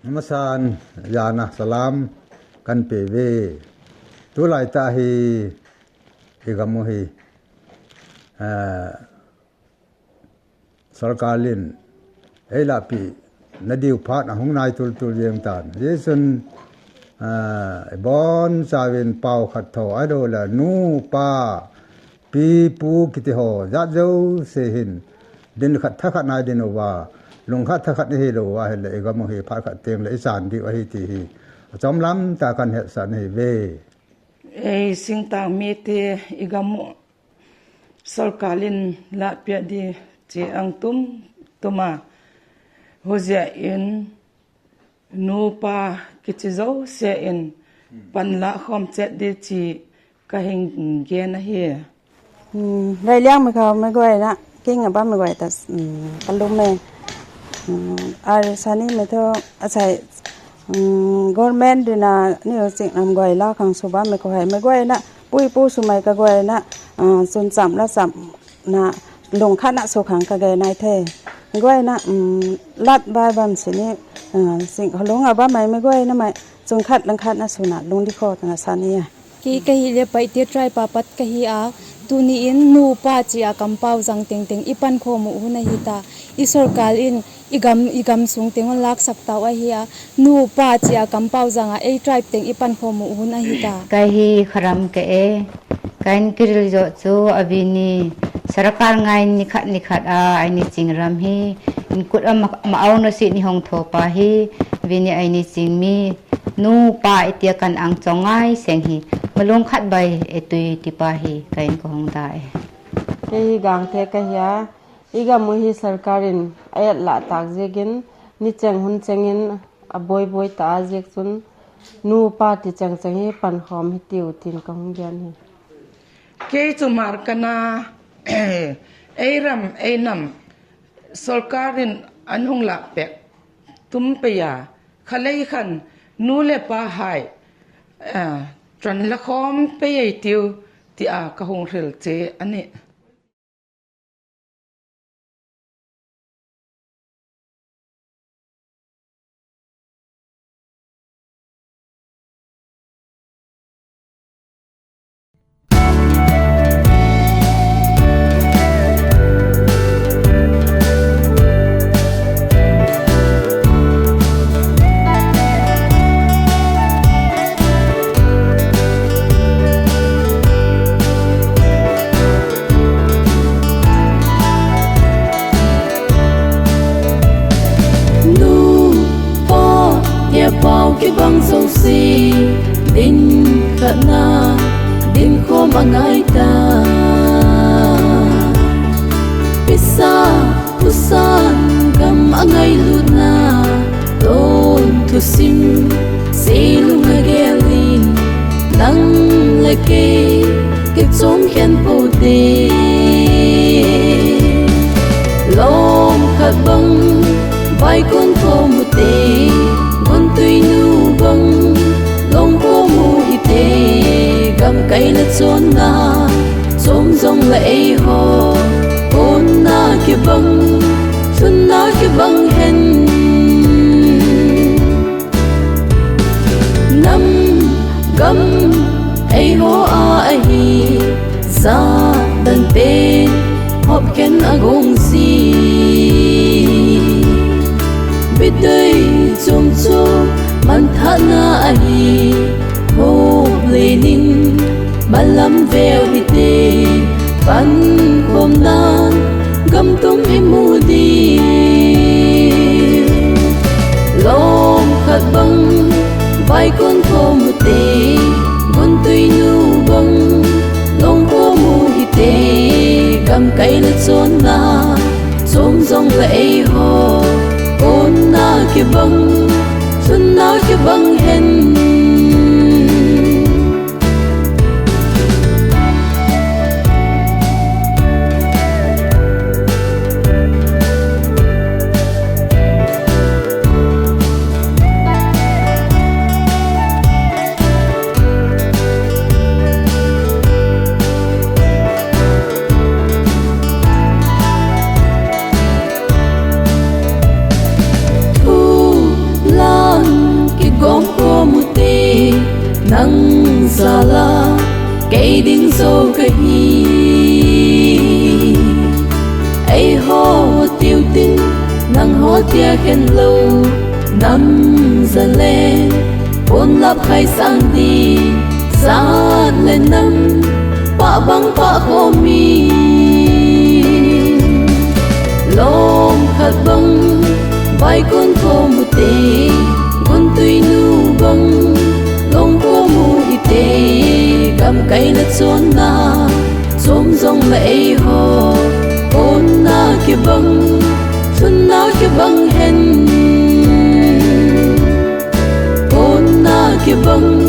Namasan yana salam kan PV tu lai ta hi igamu hi sarkalin ela pi nadiu phat hong nai tul yeng tan yesun bon savin pau khat tho ado la nu pa pi pu kiti ho za zo se hin din khat tha khat nai din wa lung khat tha khat hi lo wa hele igamu hi phat khat teng le isan di wa hi ti hi chom lam ta kan he san hi ve sing ta mi te igamu sarkalin la pya di che ang tuma hozia in nu pa kichizo se in pan la khom che di chi ka hing ge na hi rai liang me kha me goi na king ba me goi ta kalum me ar sani me tho achai government dina ni sing nam goi la khang so ba me ko hai me goi na pui pu su mai ka goi na sun cham la cham na lung khat na so khang ka ge nai the goi na lat ba bam se ni sing holong ba mai me goi na mai chung khat lang khat na su na lung di kho na sani ki kahi le pai te trai papat kahi a tuni in nu pa chi a kampau jang teng teng ipan kho mu huna hi ta i sarkal in igam sung tengon lak sak ta wa hi a nu pa chi a kampau jang a ei tribe teng ipan kho mu huna hi ta kahi kharam ke e kain kiril jo chu abini sarakar ngai ni khat a aini chingram hi in kut ma auno si ni hong tho pa hi vini aini chingmi nu pa itia kan ang chongai seng hi malung khat bai etui tipa hi kain ko hong dai hi gang the ka ya iga mu hi sarkarin ayat la tak jegin ni chang hun changin a boy ta jek chun nu pa ti chang hi pan khom hi tiu tin ka hong gian hi ke chumar kana eiram einam sarkarin anhung la pek tum pe ya khalei khan nu le pa hai tran la khom pe ei tiu ti a ka hong rel che ani bao cái băng sầu si đinh khát na đinh khó mà ngay ta pisa pusan gam angai luna don thu sim si lunga gelin nang leke cái chốn khen po de lom khát băng vai con thô một tê con tuy nu băng long có mu hi tê gam cây là chốn na sống rong lệ ho con na cái băng xuân na cái băng hen năm gam ai ho ai ra đàn tên họp khen agong si biết đây chung chung man thana ai hộp lê ninh ban lâm veo đi tê ban hôm nan gam tung em mu đi lom khát băng vai con thô mu tê con tuy nu băng long có mu hi tê gam cây là chốn na sống rong lệ ho con na cái băng xuân na cái băng hen sala cây đinh dâu cái hi ai ho tiêu tinh nang ho tia khen lâu năm giờ lên ôn lấp khai sang đi sát lên năm pa băng pa ko mi lom khát băng vai con ko mu te con tui nu băng lom ko mu hi te gam kai na chon na som zong ma ei ho con na ki băng chun na ki băng hen con na ki băng